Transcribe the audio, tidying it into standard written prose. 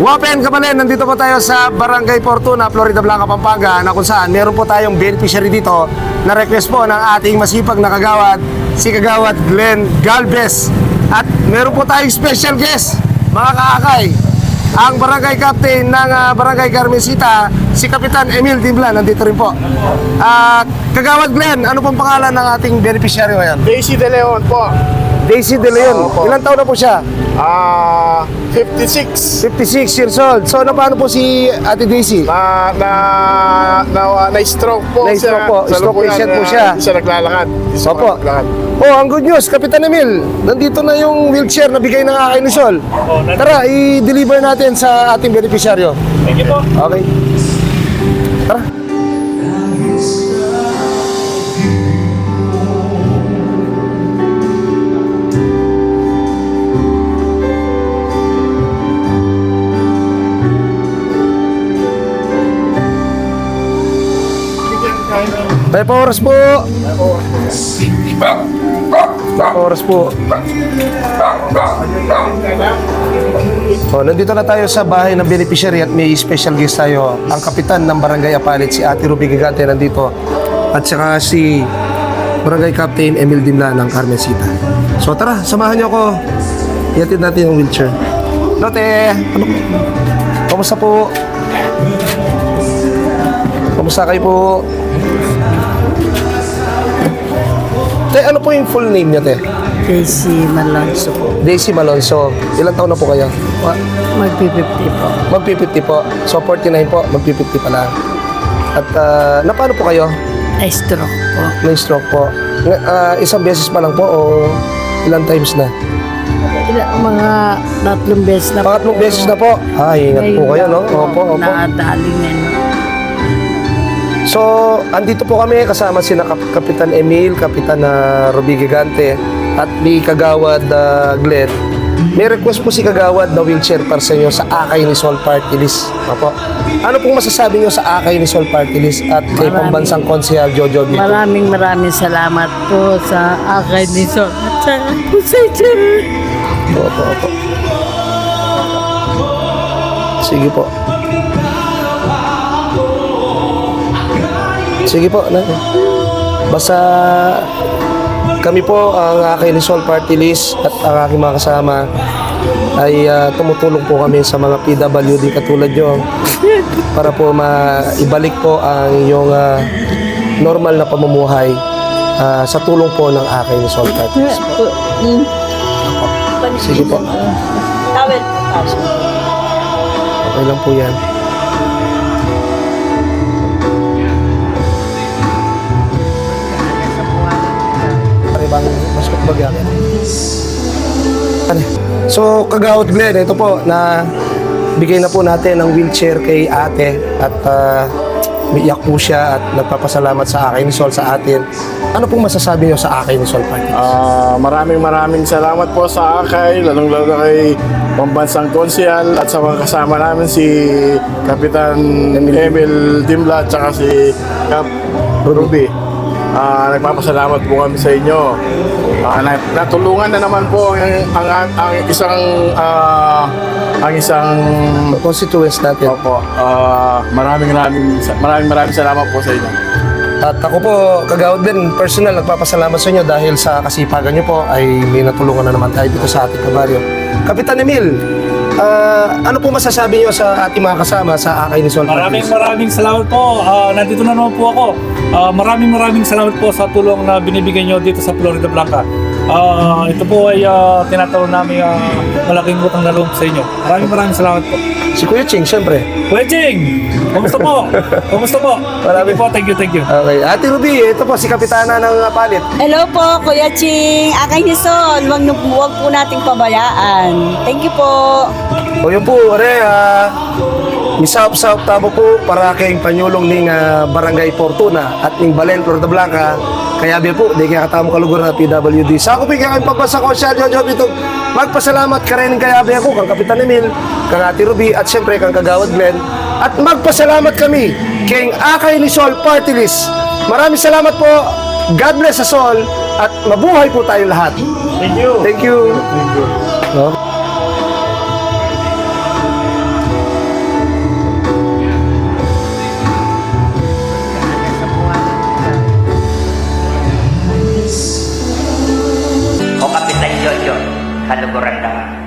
Wapen Kapalen, nandito po tayo sa Barangay Fortuna, Florida Blanca, Pampanga, na kung saan meron po tayong beneficiary dito na request po ng ating masipag na kagawad, si Kagawad Glenn Galvez. At meron po tayong special guest, mga kaakay, ang barangay captain ng Barangay Carmencita, si Kapitan Emil Dimbla, nandito rin po. Kagawad Glenn, ano pong pangalan ng ating beneficiary ngayon? Daisy De Leon po. Daisy De Leon. Opo. Ilang taon na po siya? 56. 56 years old. So, paano po si Ate Daisy? Na-stroke po Na-stroke siya. po. Sa Stroke lukuyan, patient po siya. Hindi siya naglalakad. Hindi siya Opo. naglalakad. Oh, ang good news, Kapitan Emil, nandito na yung wheelchair na bigay ng Akay ni Sol. Tara, i-deliver natin sa ating beneficiaryo. Thank you po. Okay. Tara. Tayo pa oras po. Oras po. Oh, nandito na tayo sa bahay ng beneficiary at may special guest tayo. Ang kapitan ng Barangay Apalit, si Ate Ruby Gigante, nandito. At saka si Barangay Captain Emil Dimbla ng Carmencita. So tara, samahan niyo ako. Ihatid natin yung wheelchair. Lote, ano? Kamusta po? Kamusta kayo po? Te, ano po yung full name niya, te? Daisy Malonzo po. Daisy Malonzo. Ilang taon na po kayo? Magpi-50 po. Magpi-50 po. So, 49 po. Magpi-50 pa lang. At paano po kayo? Ay, stroke po. May stroke po. Isang beses pa lang po o ilang times na? Mga 3 beses na Pangatlong beses na po. Ingat po kayo, no? Opo, opo. Nakadali na. So, andito po kami kasama si Kapitan Emil, Kapitan Ruby Gigante at ni Kagawad Glenn. May request po si Kagawad na wheelchair para sa inyo sa Akay ni Sol Party List. Opo. Ano pong masasabi niyo sa Akay ni Sol Party List at kay Pambansang Konsehal Jojo Vito? Maraming salamat po sa Akay ni Sol at sa Konsehal. Opo, opo. Sige po. Sige po. Basta kami po ang aking Sol Party List at ang aking mga kasama ay tumutulong po kami sa mga PWD katulad nyo para po maibalik po ang iyong normal na pamumuhay sa tulong po ng aking Sol Party List. Sige po. Okay lang po yan. Bang maskot bagay. So, Kagawad Glenn, ito po na bigay na po natin ng wheelchair kay ate at umiiyak po siya at nagpapasalamat sa akin ni Sol sa atin. Ano pong masasabi niyo sa akin ni Sol Party? Maraming salamat po sa Akay, lalong-lalo kay Pambansang Konsehal at sa mga kasama namin si Kapitan Emil Dimbla at saka si Cap Ruby. Nagpapasalamat po kami sa inyo. Natulungan na naman po ang isang Constituents natin. Opo. Maraming salamat po sa inyo. At ako po, Kagawad din, personal, nagpapasalamat sa inyo dahil sa kasipagan niyo po ay may natulungan na naman tayo dito sa ating kabaryo. Kapitan Emil, ano po masasabi niyo sa ating mga kasama sa Akay ni Sol Party? Maraming salamat po. Nandito na naman po ako. Maraming salamat po sa tulong na binibigay nyo dito sa Florida Blanca. Ito po ay tinatawag namin malaking utang na loob sa inyo. Maraming salamat po. Si Kuya Ching, syempre. Kuya Ching! Kumusta po? Kumusta po? Thank you. Okay. Ate Ruby, ito po si Kapitana ng Palit. Hello po, Kuya Ching. Akay ni Sol, wag po nating pabayaan. Thank you po. O yun po, misap-sap tabo po para kayong panyulong ning Barangay Fortuna at ning Balen, Florida Blanca. Kaya po, di kaya katamo kalugar na PWD. Sa ako kayong pagpasa ko siya, Jojo Vito. Magpasalamat ka rin kaya ako, kang Kapitan Emil, kang Ate Ruby, at siyempre kang Kagawad Glenn. At magpasalamat kami kay Akay ni Sol Party List. Maraming salamat po. God bless us all. At mabuhay po tayong lahat. Thank you. Thank you. Thank you. No? kaluguran lang.